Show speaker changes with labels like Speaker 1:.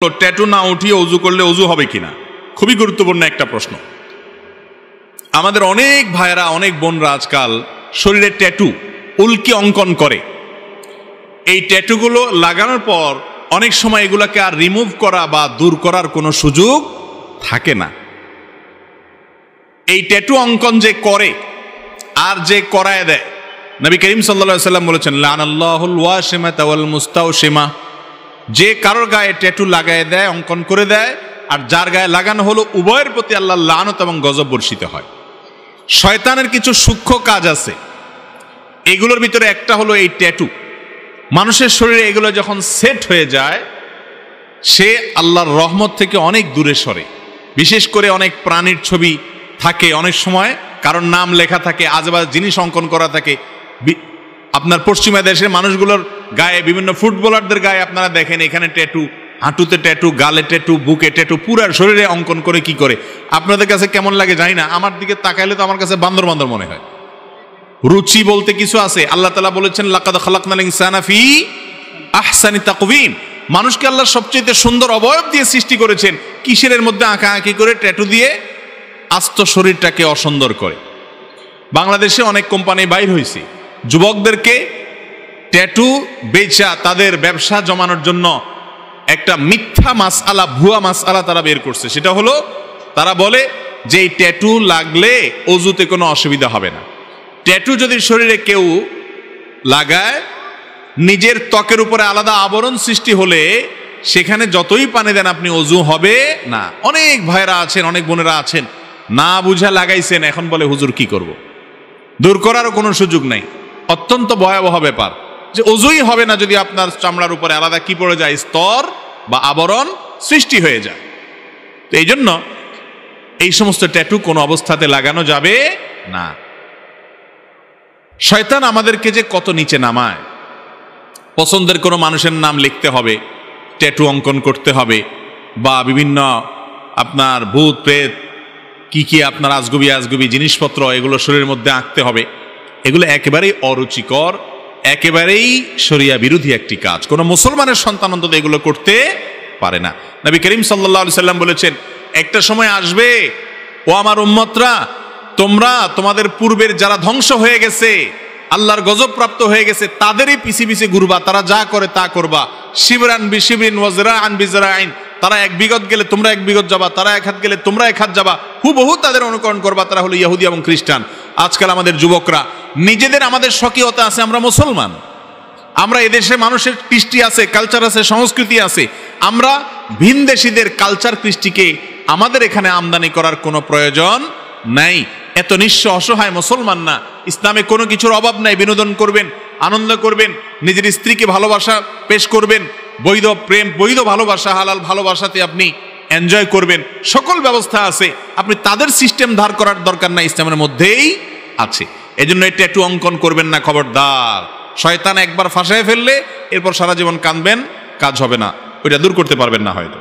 Speaker 1: Tattoo না উঠিয়ে অজু করলে অজু হবে কিনা, খুবই গুরুত্বপূর্ণ একটা প্রশ্ন। আমাদের অনেক ভাইয়েরা, অনেক বোনরা আজকাল শরীরে ট্যাটু, উল্কি অঙ্কন করে। এই ট্যাটুগুলো লাগানোর পর অনেক সময় এগুলোকে আর রিমুভ করা বা দূর করার কোনো সুযোগ থাকে না। এই ট্যাটু অঙ্কন যে করে আর যে করায় দেয়, নবী করিম সাল্লাল্লাহু আলাইহি ওয়াসাল্লাম বলেছেন, লানাল্লাহুল ওয়াশিমাতা ওয়াল মুস্তাওশিমা, যে কারোর গায়ে ট্যাটু লাগায় দেয়, অঙ্কন করে দেয়, আর যার গায়ে লাগানো হলো, উভয়ের প্রতি আল্লাহর লানত এবং গজব বর্ষিত হয়। শয়তানের কিছু সূক্ষ্ম কাজ আছে, এগুলোর ভিতরে একটা হলো এই ট্যাটু। মানুষের শরীরে এগুলো যখন সেট হয়ে যায়, সে আল্লাহর রহমত থেকে অনেক দূরে সরে। বিশেষ করে অনেক প্রাণীর ছবি থাকে, অনেক সময় কারণ নাম লেখা থাকে, আজেবাজে জিনিস অঙ্কন করা থাকে। আপনার পশ্চিমা দেশের মানুষগুলোর গায়ে, বিভিন্ন ফুটবলারদের গায়ে আপনারা দেখেন এখানে ট্যাটু, হাঁটুতে ট্যাটু, গালে ট্যাটু, বুকে ট্যাটু, পুরো শরীরে অঙ্কন করে কি করে। আপনাদের কাছে কেমন লাগে জানি না, আমার দিকে তাকাইলে তো আমার কাছে বান্দর বান্দর মনে হয়। রুচি বলতে কিছু আছে। আল্লাহ তাআলা বলেছেন, লাকাদ খালাকনাল ইনসানা ফি আহসানি তাকওয়িম, মানুষকে আল্লাহ সবচেয়ে সুন্দর অবয়ব দিয়ে সৃষ্টি করেছেন। কিসের মধ্যে আঁকাআঁকি করে, ট্যাটু দিয়ে আস্ত শরীরটাকে অসুন্দর করে। বাংলাদেশে অনেক কোম্পানি বাইর হয়েছে, যুবকদেরকে ট্যাটু বেচা তাদের ব্যবসা জমানোর জন্য একটা মিথ্যা মাসআলা, ভুয়া মাসআলা তারা বের করছে। সেটা হলো, তারা বলে যে এই ট্যাটু লাগলে অজুতে কোনো অসুবিধা হবে না। ট্যাটু যদি শরীরে কেউ লাগায়, নিজের ত্বকের উপরে আলাদা আবরণ সৃষ্টি হলে সেখানে যতই পানি দেন আপনি, অজু হবে না। অনেক ভাইরা আছেন, অনেক বোনেরা আছেন, না বুঝা লাগাইছেন, এখন বলে হুজুর কি করব, দূর করারও কোনো সুযোগ নাই। অত্যন্ত ভয়াবহ ব্যাপার যে অজুই হবে না যদি আপনার চামড়ার উপরে আলাদা কি পড়ে যায়, স্তর বা আবরণ সৃষ্টি হয়ে যায়। তো এই জন্য এই সমস্ত ট্যাটু কোনো অবস্থাতে লাগানো যাবে না। শয়তান আমাদেরকে যে কত নিচে নামায়। পছন্দের কোনো মানুষের নাম লিখতে হবে, ট্যাটু অঙ্কন করতে হবে, বা বিভিন্ন আপনার ভূত প্রেত কি কি আপনার আজগুবি জিনিসপত্র এগুলো শরীরের মধ্যে আঁকতে হবে। এগুলো একেবারেই অরুচিকর, একেবারেই শরিয়া বিরোধী একটি কাজ। কোনো মুসলমানের সন্তান অন্তত এগুলো করতে পারে না। নবী করিম সাল্লাল্লাহু আলাইহি সাল্লাম বলেছেন, একটা সময় আসবে, ও আমার উম্মতরা, তোমরা তোমাদের পূর্বের যারা ধ্বংস হয়ে গেছে, আল্লাহর গজব প্রাপ্ত হয়ে গেছে, তাদেরই পিছে পিছে ঘুরবা, তারা যা করে তা করবা। শিবরান বিশিবরিন ওয়া যিরাআন বিযিরাইন, তারা এক বিগত গেলে তোমরা এক বিগত যাবা, তারা এক হাত গেলে তোমরা এক হাত যাবা, হুবহু তাদের অনুকরণ করবা। তারা হলো ইহুদি এবং খ্রিস্টান। আজকাল আমাদের যুবকরা নিজেদের, আমাদের স্বকীয়তা আছে, আমরা মুসলমান, আমরা এদেশে মানুষের কৃষ্টি আছে, কালচার আছে, সংস্কৃতি আছে। আমরা ভিনদেশীদের কালচার কৃষ্টিকে আমাদের এখানে আমদানি করার কোনো প্রয়োজন নাই। এত নিঃস্ব অসহায় মুসলমান না। ইসলামে কোনো কিছুর অভাব নাই। বিনোদন করবেন, আনন্দ করবেন, নিজের স্ত্রীকে ভালোবাসা পেশ করবেন, বৈধ প্রেম, বৈধ ভালোবাসা, হালাল ভালোবাসাতে আপনি এনজয় করবেন, সকল ব্যবস্থা আছে। আপনি তাদের সিস্টেম ধার করার দরকার নাই, ইসলামের মধ্যেই আছে। এজন্য এই ট্যাটু অঙ্কন করবেন না, খবরদার। শয়তান একবার ফাঁসায় ফেললে এরপর সারা জীবন কাঁদবেন, কাজ হবে না, ওইটা দূর করতে পারবেন না হয়তো।